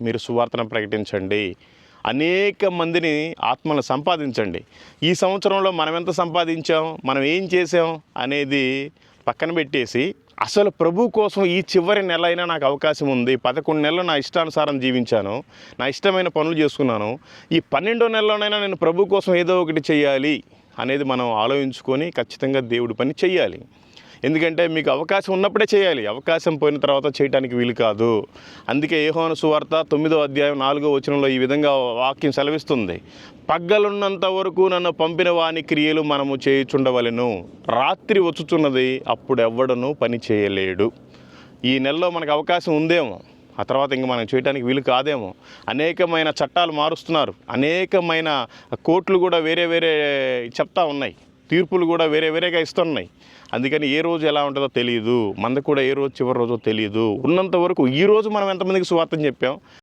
మీరు సువార్తను ప్రకటించండి, అనేక మందిని ఆత్మలను సంపాదించండి. ఈ సంవత్సరంలో మనం ఎంత సంపాదించాం, మనం ఏం చేసాం అనేది పక్కన పెట్టేసి, అసలు ప్రభు కోసం ఈ చివరి నెల అయినా నాకు అవకాశం ఉంది, 11 నెలలు నా ఇష్టానుసారం జీవించాను, నా ఇష్టమైన పనులు చేసుకున్నాను, ఈ 12వ నెలలోనైనా నేను ప్రభు కోసం ఏదో ఒకటి చేయాలి అనేది మనం ఆలోచించుకొని ఖచ్చితంగా దేవుడి పని చేయాలి. ఎందుకంటే మీకు అవకాశం ఉన్నప్పుడే చేయాలి, అవకాశం పోయిన తర్వాత చేయడానికి వీలు కాదు. అందుకే యోహాను సువార్త 9వ అధ్యాయం 4వ వచనంలో ఈ విధంగా వాక్యం సెలవిస్తుంది, పగ్గలున్నంత వరకు నన్ను పంపిన వాని క్రియలు మనము చేయుచుండవలెను, రాత్రి వచ్చుచున్నది అప్పుడెవ్వడను పని చేయలేడు. ఈ నెలలో మనకు అవకాశం ఉందేమో, ఆ తర్వాత ఇంక మనం చేయడానికి వీలు కాదేమో. అనేకమైన చట్టాలు మారుస్తున్నారు, అనేకమైన కోర్టులు కూడా వేరే వేరే చెప్తా ఉన్నాయి, తీర్పులు కూడా వేరే వేరేగా ఇస్తున్నాయి. అందుకని ఏ రోజు ఎలా ఉంటుందో తెలియదు, మంద కూడా ఏ రోజు చివరి రోజో తెలియదు. ఉన్నంత వరకు ఈరోజు మనం ఎంతమందికి సువార్తను చెప్పాం,